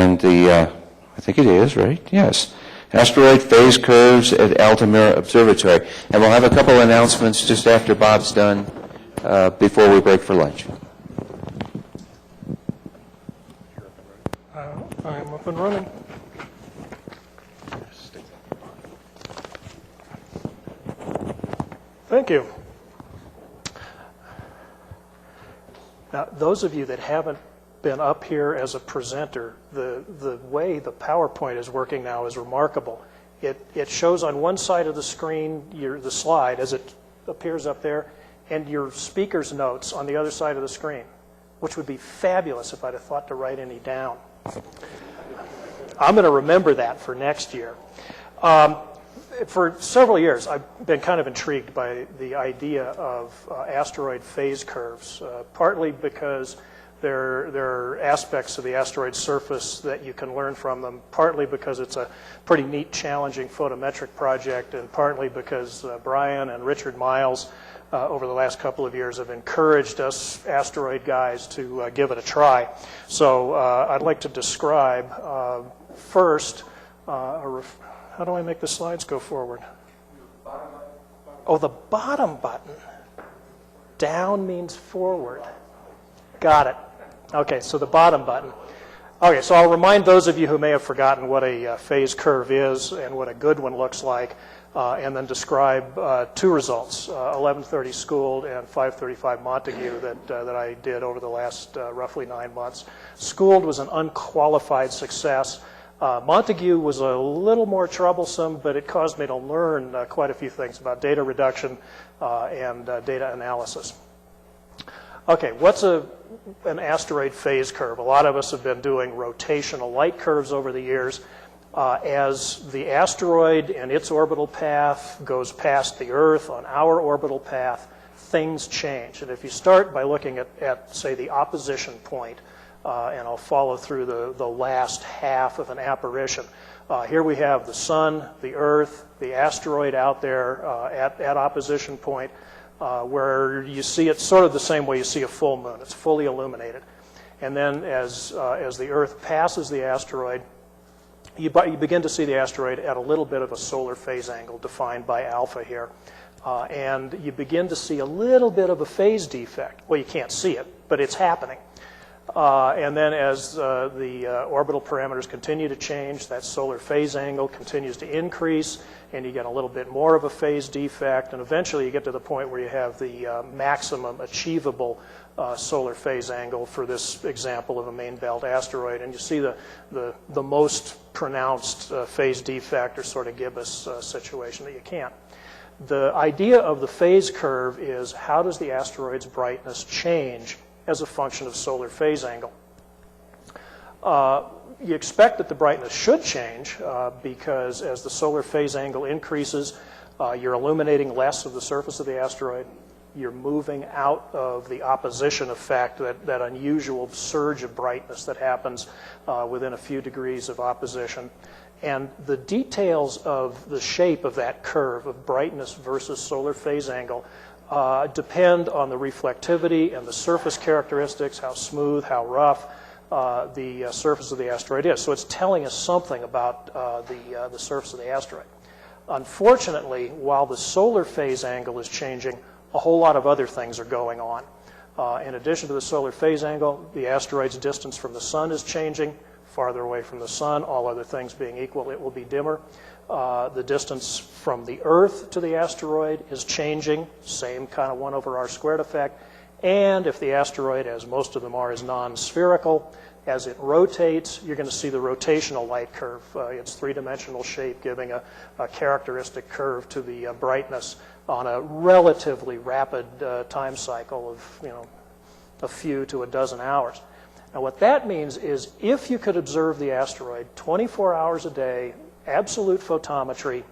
And I think it is, right? Yes. Asteroid phase curves at Altamira Observatory. And we'll have a couple announcements just after Bob's done before we break for lunch. I'm up and running. Thank you. Now, those of you that haven't been up here as a presenter, the way the PowerPoint is working now is remarkable. It shows on one side of the screen the slide as it appears up there, and your speaker's notes on the other side of the screen, which would be fabulous if I'd have thought to write any down. I'm going to remember that for next year. For several years, I've been kind of intrigued by the idea of asteroid phase curves, partly because there are aspects of the asteroid surface that you can learn from them, partly because it's a pretty neat, challenging photometric project, and partly because Brian and Richard Miles over the last couple of years have encouraged us asteroid guys to give it a try. So I'd like to describe first how do I make the slides go forward? Oh, the bottom button. Down means forward. Got it. Okay, so the bottom button. Okay, so I'll remind those of you who may have forgotten what a phase curve is and what a good one looks like, and then describe two results, 1130 Schooled and 535 Montague that I did over the last roughly 9 months. Schooled was an unqualified success. Montague was a little more troublesome, but it caused me to learn quite a few things about data reduction and data analysis. Okay, what's an asteroid phase curve? A lot of us have been doing rotational light curves over the years. As the asteroid and its orbital path goes past the Earth on our orbital path, things change. And if you start by looking at say, the opposition point, and I'll follow through the last half of an apparition. Here we have the sun, the Earth, the asteroid out there at opposition point, where you see it sort of the same way you see a full moon. It's fully illuminated. And then as the Earth passes the asteroid, you begin to see the asteroid at a little bit of a solar phase angle defined by alpha here. And you begin to see a little bit of a phase defect. Well, you can't see it, but it's happening. And then as the orbital parameters continue to change, that solar phase angle continues to increase, and you get a little bit more of a phase defect, and eventually you get to the point where you have the maximum achievable solar phase angle for this example of a main belt asteroid, and you see the most pronounced phase defect or sort of gibbous situation that you can't. The idea of the phase curve is how does the asteroid's brightness change as a function of solar phase angle. You expect that the brightness should change because as the solar phase angle increases, you're illuminating less of the surface of the asteroid. You're moving out of the opposition effect, that unusual surge of brightness that happens within a few degrees of opposition. And the details of the shape of that curve of brightness versus solar phase angle depend on the reflectivity and the surface characteristics, how smooth, how rough the surface of the asteroid is. So it's telling us something about the surface of the asteroid. Unfortunately, while the solar phase angle is changing, a whole lot of other things are going on. In addition to the solar phase angle, the asteroid's distance from the sun is changing. Farther away from the sun, all other things being equal, it will be dimmer. The distance from the Earth to the asteroid is changing, same kind of 1 over r squared effect. And if the asteroid, as most of them are, is non-spherical, as it rotates, you're going to see the rotational light curve. Its three-dimensional shape giving a characteristic curve to the brightness on a relatively rapid time cycle of a few to a dozen hours. Now what that means is if you could observe the asteroid 24 hours a day, absolute photometry,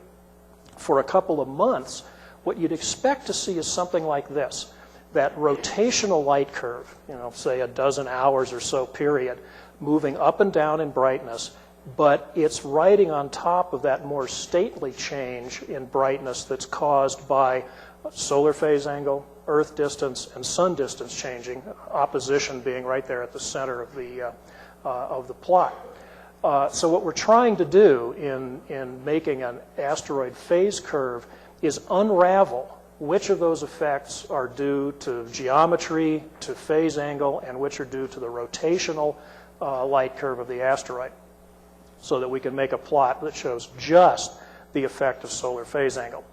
for a couple of months, what you'd expect to see is something like this. That rotational light curve, say a dozen hours or so period, moving up and down in brightness, but it's riding on top of that more stately change in brightness that's caused by solar phase angle, Earth distance, and sun distance changing, opposition being right there at the center of the plot. So what we're trying to do in making an asteroid phase curve is unravel which of those effects are due to geometry, to phase angle, and which are due to the rotational light curve of the asteroid, so that we can make a plot that shows just the effect of solar phase angle.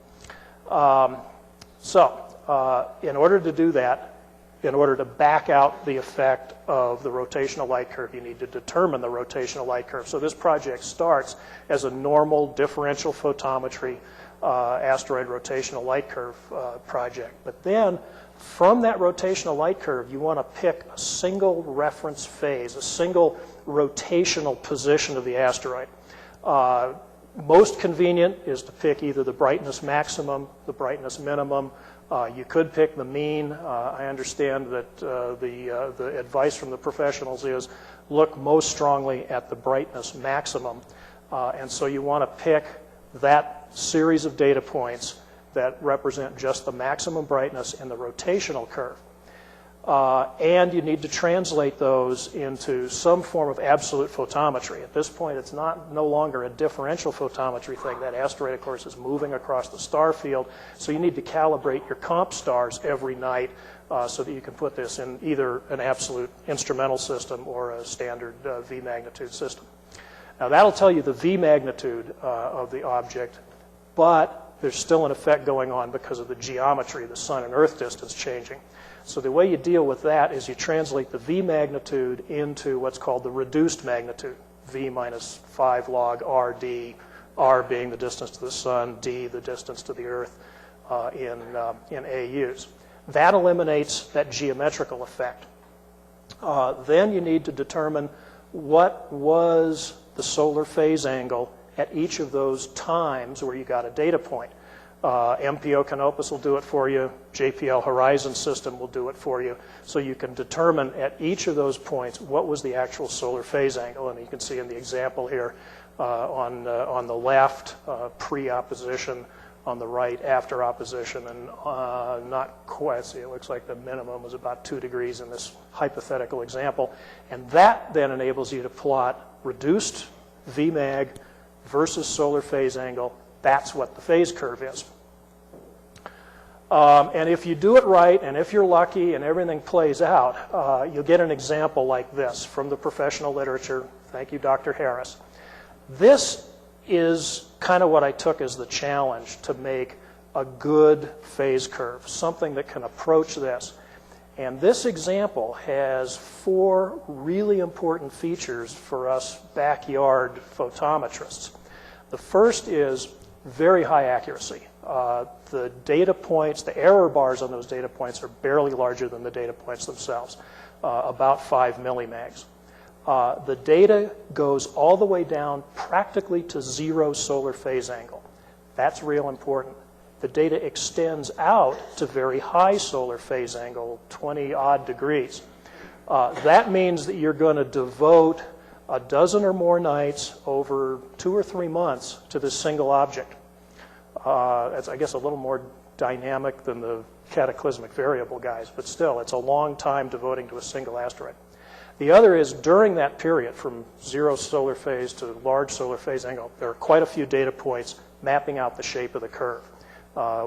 In order to do that, in order to back out the effect of the rotational light curve, you need to determine the rotational light curve. So this project starts as a normal differential photometry asteroid rotational light curve project. But then, from that rotational light curve, you want to pick a single reference phase, a single rotational position of the asteroid. Most convenient is to pick either the brightness maximum, the brightness minimum. You could pick the mean. I understand that the advice from the professionals is look most strongly at the brightness maximum. And so you want to pick that series of data points that represent just the maximum brightness in the rotational curve. And you need to translate those into some form of absolute photometry. At this point, it's no longer a differential photometry thing. That asteroid, of course, is moving across the star field, so you need to calibrate your comp stars every night so that you can put this in either an absolute instrumental system or a standard V magnitude system. Now, that'll tell you the V magnitude of the object, but there's still an effect going on because of the geometry, the Sun and Earth distance changing. So the way you deal with that is you translate the V magnitude into what's called the reduced magnitude, V minus 5 log RD, R being the distance to the Sun, D the distance to the Earth in AUs. That eliminates that geometrical effect. Then you need to determine what was the solar phase angle at each of those times where you got a data point. MPO Canopus will do it for you. JPL Horizon System will do it for you. So you can determine at each of those points what was the actual solar phase angle. And you can see in the example here on the left, pre-opposition, on the right, after opposition, and not quite. See, it looks like the minimum was about 2 degrees in this hypothetical example. And that then enables you to plot reduced Vmag versus solar phase angle. That's what the phase curve is. And if you do it right, and if you're lucky and everything plays out, you'll get an example like this from the professional literature. Thank you, Dr. Harris. This is kind of what I took as the challenge to make a good phase curve, something that can approach this. And this example has 4 really important features for us backyard photometrists. The first is very high accuracy. The data points, the error bars on those data points are barely larger than the data points themselves, about 5 millimags. The data goes all the way down practically to 0 solar phase angle. That's real important. The data extends out to very high solar phase angle, 20-odd degrees. That means that you're going to devote a dozen or more nights over 2 or 3 months to this single object. It's, I guess, a little more dynamic than the cataclysmic variable guys, but still, it's a long time devoting to a single asteroid. The other is during that period, from 0 solar phase to large solar phase angle, there are quite a few data points mapping out the shape of the curve,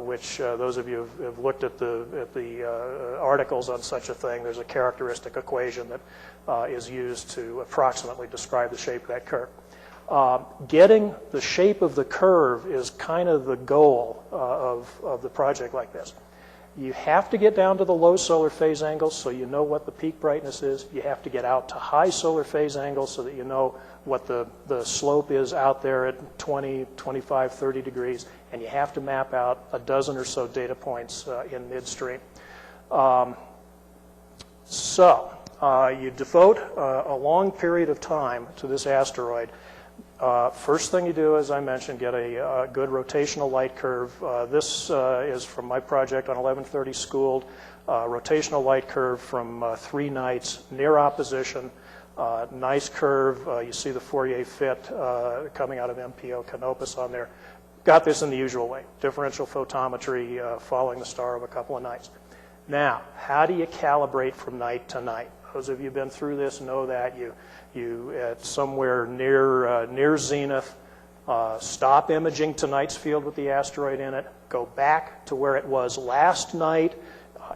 which those of you who have looked at the articles on such a thing, there's a characteristic equation that is used to approximately describe the shape of that curve. Getting the shape of the curve is kind of the goal of the project like this. You have to get down to the low solar phase angles so you know what the peak brightness is. You have to get out to high solar phase angles so that you know what the slope is out there at 20, 25, 30 degrees. And you have to map out a dozen or so data points in midstream. You devote a long period of time to this asteroid. First thing you do, as I mentioned, get a good rotational light curve. This is from my project on 1130 Schooled. Rotational light curve from 3 nights, near opposition. Nice curve. You see the Fourier fit coming out of MPO Canopus on there. Got this in the usual way. Differential photometry following the star of a couple of nights. Now, how do you calibrate from night to night? Those of you who've been through this know that you at somewhere near zenith, stop imaging tonight's field with the asteroid in it, go back to where it was last night,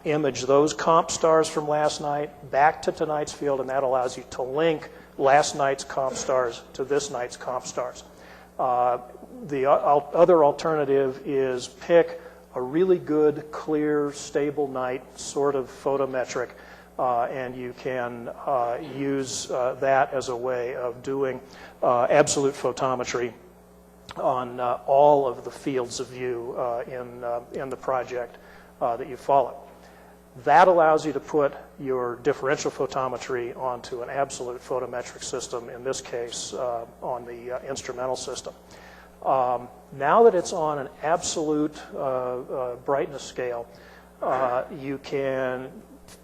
image those comp stars from last night back to tonight's field, and that allows you to link last night's comp stars to this night's comp stars. The other alternative is pick a really good, clear, stable night, sort of photometric, and you can use that as a way of doing absolute photometry on all of the fields of view in the project that you follow. That allows you to put your differential photometry onto an absolute photometric system, in this case on the instrumental system. Now that it's on an absolute brightness scale, you can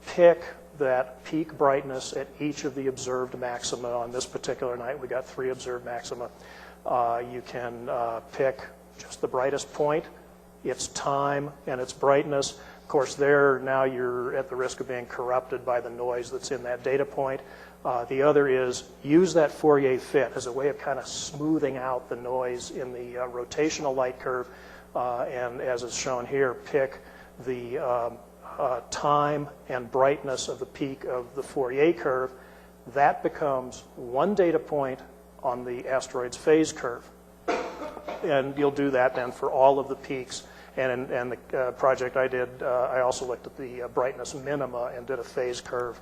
pick that peak brightness at each of the observed maxima. On this particular night, we got 3 observed maxima. You can pick just the brightest point, its time, and its brightness. Of course, now you're at the risk of being corrupted by the noise that's in that data point. The other is use that Fourier fit as a way of kind of smoothing out the noise in the rotational light curve, and as is shown here, pick the time and brightness of the peak of the Fourier curve. That becomes one data point on the asteroid's phase curve. And you'll do that then for all of the peaks. And in the project I did, I also looked at the brightness minima and did a phase curve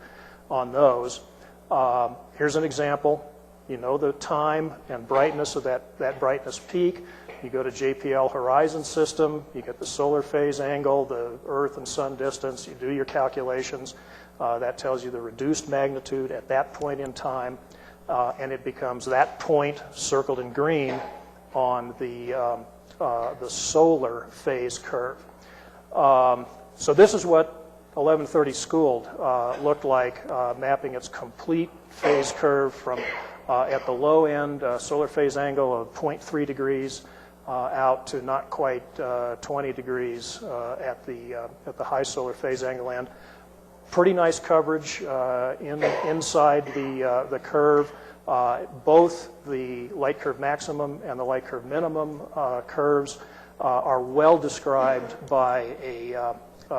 on those. Here's an example. You know the time and brightness of that brightness peak. You go to JPL horizon system, you get the solar phase angle, the Earth and Sun distance, you do your calculations. That tells you the reduced magnitude at that point in time, and it becomes that point circled in green on the solar phase curve. So this is what 1130 Schooled looked like, mapping its complete phase curve from at the low end solar phase angle of 0.3 degrees out to not quite 20 degrees at the high solar phase angle end. Pretty nice coverage inside the curve. Both the light curve maximum and the light curve minimum curves are well described by a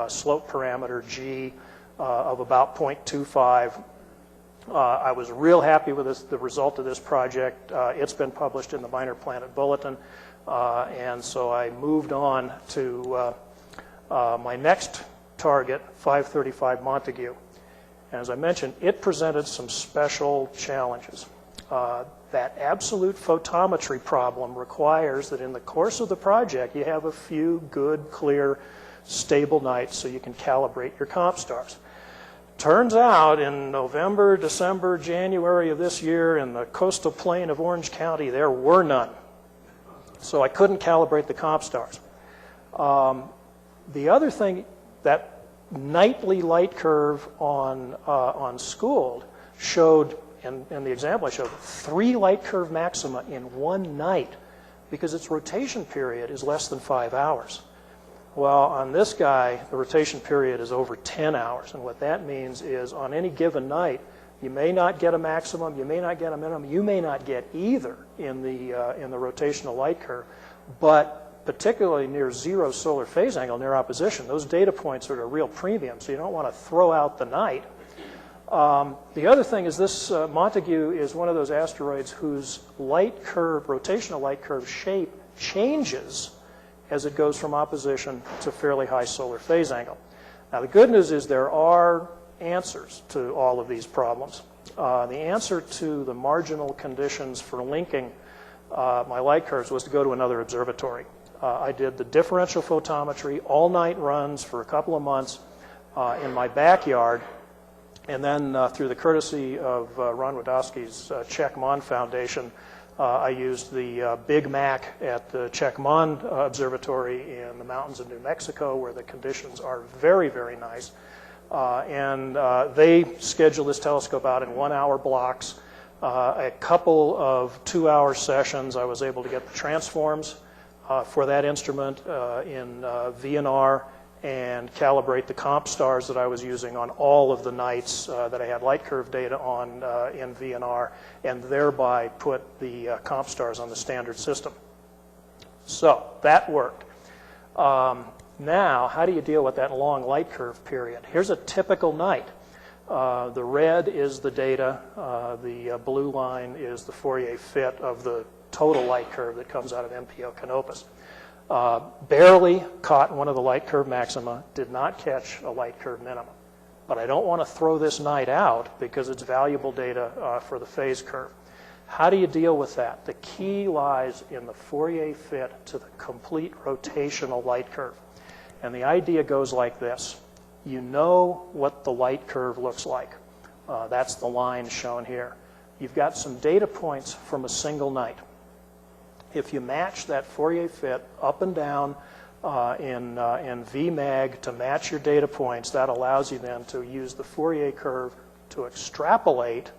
slope parameter G of about 0.25. I was real happy with the result of this project. It's been published in the Minor Planet Bulletin, and so I moved on to my next target, 535 Montague. And as I mentioned, it presented some special challenges. That absolute photometry problem requires that in the course of the project you have a few good, clear, stable nights so you can calibrate your comp stars. Turns out in November, December, January of this year in the coastal plain of Orange County, there were none. So I couldn't calibrate the comp stars. The other thing, that nightly light curve on Schooled showed, and the example I showed, 3 light curve maxima in one night because its rotation period is less than 5 hours. Well, on this guy, the rotation period is over 10 hours, and what that means is on any given night, you may not get a maximum, you may not get a minimum, you may not get either in the rotational light curve, but particularly near zero solar phase angle, near opposition, those data points are at a real premium, so you don't want to throw out the night. The other thing is this Montague is one of those asteroids whose light curve, rotational light curve shape changes as it goes from opposition to fairly high solar phase angle. Now the good news is there are answers to all of these problems. The answer to the marginal conditions for linking my light curves was to go to another observatory. I did the differential photometry, all night runs for a couple of months in my backyard, and then through the courtesy of Ron Wadowski's Czech Mon Foundation, I used the Big Mac at the Czech Mon Observatory in the mountains of New Mexico, where the conditions are very, very nice. And they schedule this telescope out in 1-hour blocks. A couple of 2-hour sessions, I was able to get the transforms for that instrument in VNR and calibrate the comp stars that I was using on all of the nights that I had light curve data on in VNR, and thereby put the comp stars on the standard system. So that worked. Now, how do you deal with that long light curve period? Here's a typical night. The red is the data. The blue line is the Fourier fit of the total light curve that comes out of MPO Canopus. Barely caught one of the light curve maxima, did not catch a light curve minima. But I don't want to throw this night out because it's valuable data for the phase curve. How do you deal with that? The key lies in the Fourier fit to the complete rotational light curve. And the idea goes like this. You know what the light curve looks like. That's the line shown here. You've got some data points from a single night. If you match that Fourier fit up and down in Vmag to match your data points, that allows you then to use the Fourier curve to extrapolate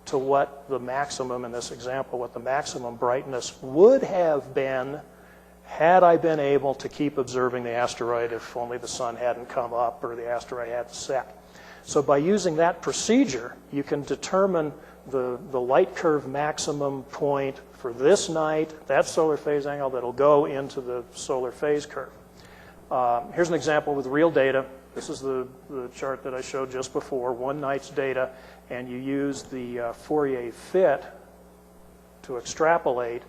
to what the maximum, in this example, what the maximum brightness would have been had I been able to keep observing the asteroid if only the sun hadn't come up or the asteroid hadn't set. So by using that procedure, you can determine the light curve maximum point for this night, that solar phase angle that'll go into the solar phase curve. Here's an example with real data. This is the chart that I showed just before, one night's data, and you use the Fourier fit to extrapolate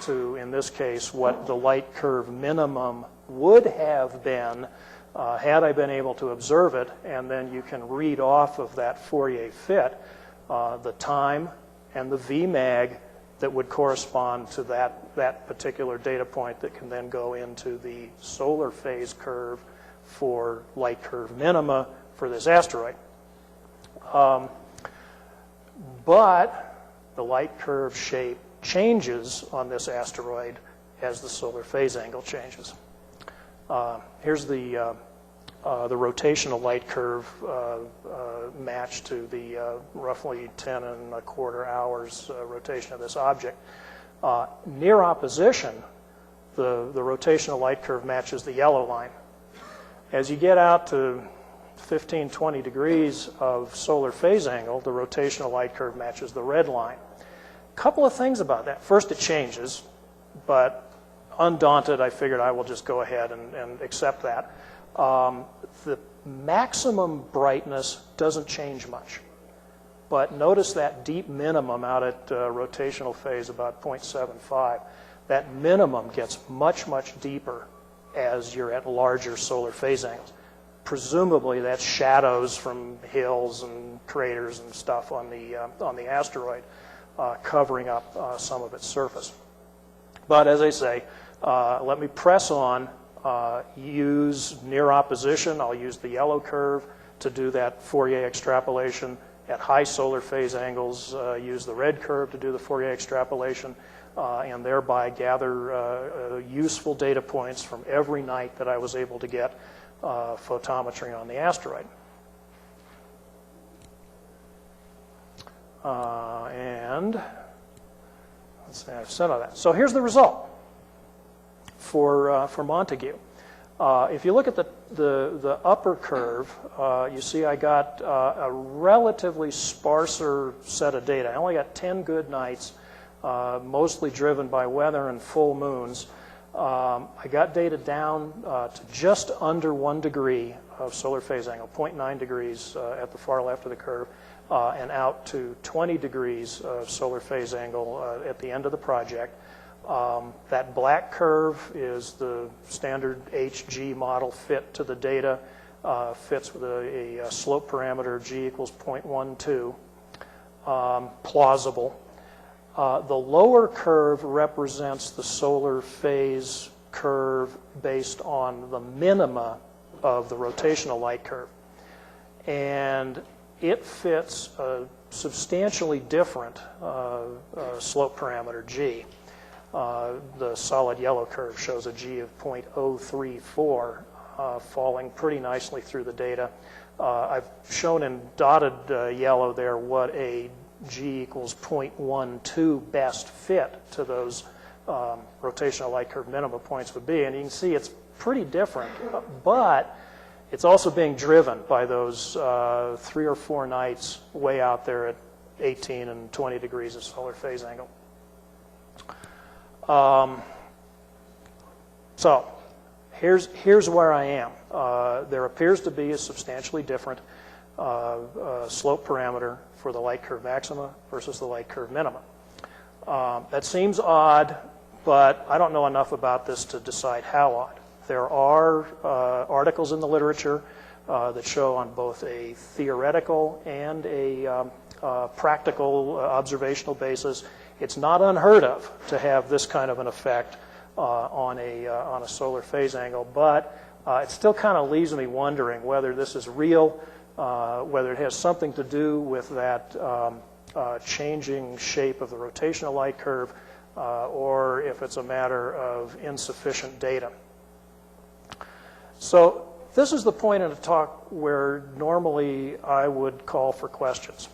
to, in this case, what the light curve minimum would have been had I been able to observe it, and then you can read off of that Fourier fit the time and the Vmag that would correspond to that particular data point that can then go into the solar phase curve for light curve minima for this asteroid. But the light curve shape changes on this asteroid as the solar phase angle changes. Here's the rotational light curve matched to the roughly 10 1/4 hours rotation of this object. Near opposition, the rotational light curve matches the yellow line. As you get out to 15, 20 degrees of solar phase angle, the rotational light curve matches the red line. Couple of things about that. First, it changes, but undaunted, I figured I will just go ahead and accept that. The maximum brightness doesn't change much. But notice that deep minimum out at rotational phase about 0.75. That minimum gets much, much deeper as you're at larger solar phase angles. Presumably that's shadows from hills and craters and stuff on the asteroid covering up some of its surface. But as I say, let me press on. Use near opposition. I'll use the yellow curve to do that Fourier extrapolation. At high solar phase angles, use the red curve to do the Fourier extrapolation, and thereby gather useful data points from every night that I was able to get photometry on the asteroid. And let's see, I've said all that. So here's the result for Montague. If you look at the upper curve, you see I got a relatively sparser set of data. I only got 10 good nights, mostly driven by weather and full moons. I got data down to just under 1 degree of solar phase angle, 0.9 degrees at the far left of the curve, and out to 20 degrees of solar phase angle at the end of the project. That black curve is the standard HG model fit to the data, fits with a slope parameter G equals 0.12, plausible. The lower curve represents the solar phase curve based on the minima of the rotational light curve. And it fits a substantially different slope parameter G. The solid yellow curve shows a G of 0.034, falling pretty nicely through the data. I've shown in dotted yellow there what a G equals 0.12 best fit to those rotational light curve minima points would be. And you can see it's pretty different, but It's also being driven by those 3 or 4 nights way out there at 18 and 20 degrees of solar phase angle. So here's where I am. There appears to be a substantially different slope parameter for the light curve maxima versus the light curve minima. That seems odd, but I don't know enough about this to decide how odd. There are articles in the literature that show on both a theoretical and a practical observational basis. It's not unheard of to have this kind of an effect on a solar phase angle, but it still kind of leaves me wondering whether this is real, whether it has something to do with that changing shape of the rotational light curve, or if it's a matter of insufficient data. So this is the point in a talk where normally I would call for questions.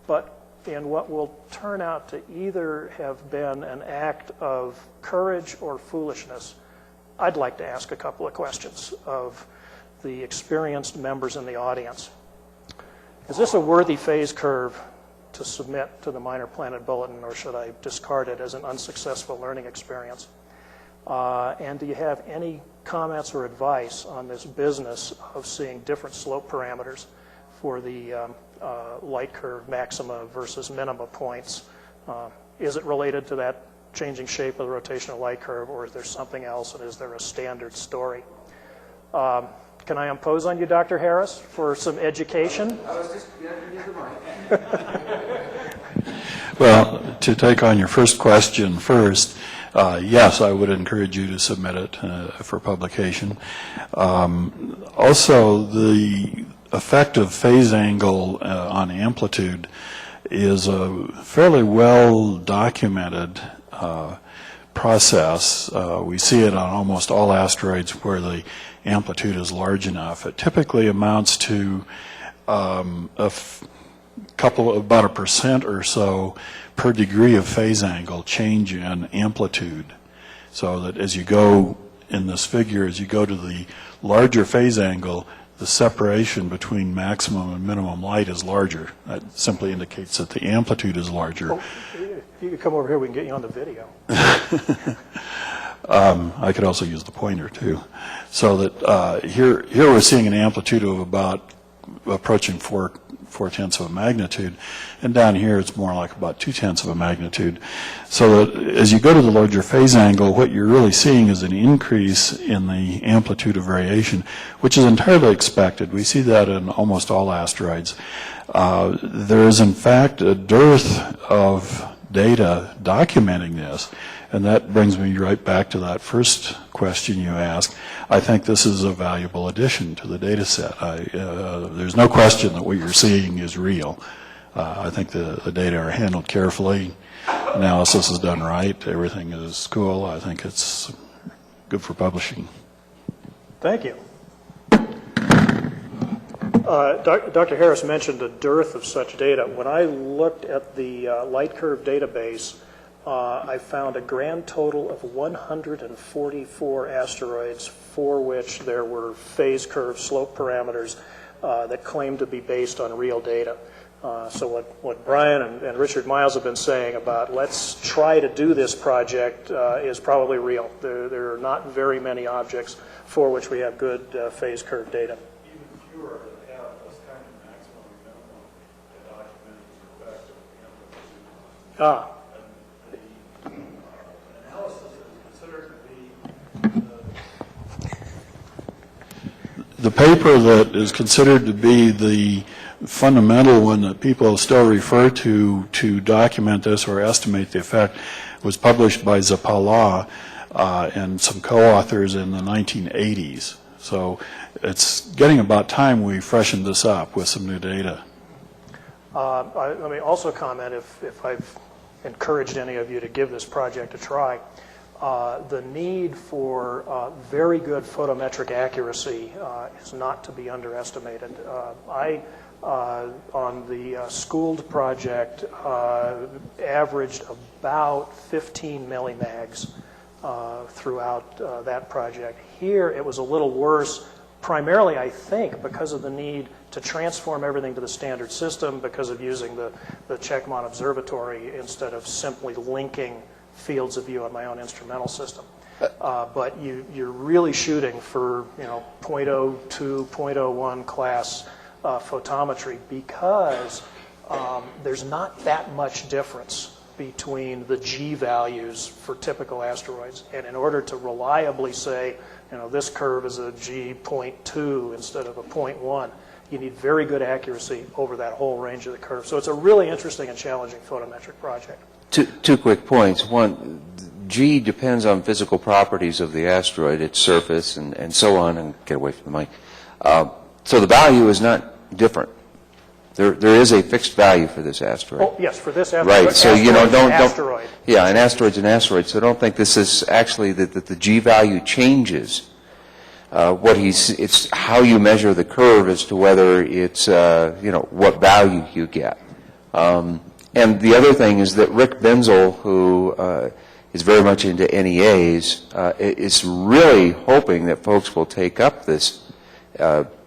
But in what will turn out to either have been an act of courage or foolishness, I'd like to ask a couple of questions of the experienced members in the audience. Is this a worthy phase curve to submit to the Minor Planet Bulletin, or should I discard it as an unsuccessful learning experience? And do you have any comments or advice on this business of seeing different slope parameters for the light curve maxima versus minima points? Is it related to that changing shape of the rotational light curve, or is there something else, and is there a standard story? Can I impose on you, Dr. Harris, for some education? I was just going to use the mic. Well, to take on your first question first, yes, I would encourage you to submit it for publication. Also, the effect of phase angle on amplitude is a fairly well documented process. We see it on almost all asteroids where the amplitude is large enough. It typically amounts to about 1% or so per degree of phase angle change in amplitude. So that as you go in this figure, as you go to the larger phase angle, the separation between maximum and minimum light is larger. That simply indicates that the amplitude is larger. Oh, if you could come over here, we can get you on the video. I could also use the pointer too. So that here we're seeing an amplitude of about approaching 4/10 of a magnitude, and down here it's more like about 2/10 of a magnitude. So that as you go to the larger phase angle, what you're really seeing is an increase in the amplitude of variation, which is entirely expected. We see that in almost all asteroids. There is in fact a dearth of data documenting this, and that brings me right back to that first question you asked. I think this is a valuable addition to the data set. There's no question that what you're seeing is real. I think the data are handled carefully, analysis is done right, everything is cool. I think it's good for publishing. Thank you. Dr. Harris mentioned a dearth of such data. When I looked at the light curve database, I found a grand total of 144 asteroids for which there were phase curve slope parameters that claimed to be based on real data. So what Brian and Richard Miles have been saying about let's try to do this project is probably real. There are not very many objects for which we have good phase curve data. Even fewer that have this kind of maximum and minimum that document the effect of amplitude. Analysis is considered to be The paper that is considered to be the fundamental one that people still refer to document this or estimate the effect was published by Zapala and some co-authors in the 1980s. So it's getting about time we freshened this up with some new data. Let me also comment, if I've encouraged any of you to give this project a try, the need for very good photometric accuracy is not to be underestimated. I, on the Schooled project, averaged about 15 millimags throughout that project. Here it was a little worse, primarily, I think, because of the need to transform everything to the standard system, because of using the Checkmont Observatory instead of simply linking fields of view on my own instrumental system. But you're really shooting for 0.02, 0.01 class photometry, because there's not that much difference between the G values for typical asteroids. And in order to reliably say, this curve is a G 0.2 instead of a 0.1, you need very good accuracy over that whole range of the curve. So it's a really interesting and challenging photometric project. Two quick points. One, G depends on physical properties of the asteroid, its surface, and so on, and get away from the mic. So the value is not different. There is a fixed value for this asteroid. Oh, yes, for this asteroid. Right, so don't. Asteroid. Yeah, an asteroid's an asteroid, so don't think this is actually that the G value changes. It's how you measure the curve as to whether it's, what value you get. And the other thing is that Rick Benzel, who is very much into NEAs, is really hoping that folks will take up this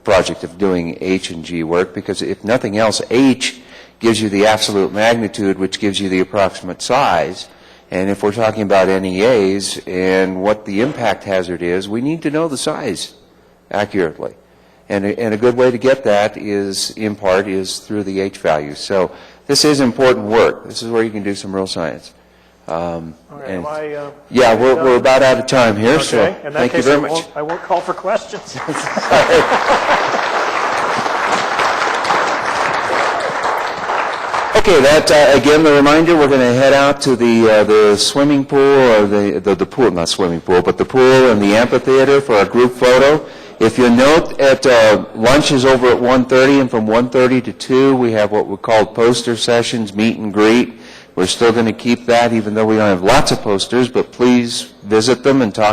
project of doing H and G work, because if nothing else, H gives you the absolute magnitude, which gives you the approximate size. And if we're talking about NEAs and what the impact hazard is, we need to know the size accurately. And a good way to get that is, in part, is through the H value. So this is important work. This is where you can do some real science. Yeah, we're about out of time here, okay. so In that thank case, you very much. I won't call for questions. Okay, again, the reminder, we're going to head out to the swimming pool, or the pool, not swimming pool, but the pool and the amphitheater for our group photo. If you note, lunch is over at 1:30, and from 1:30 to 2, we have what we call poster sessions, meet and greet. We're still going to keep that, even though we don't have lots of posters, but please visit them and talk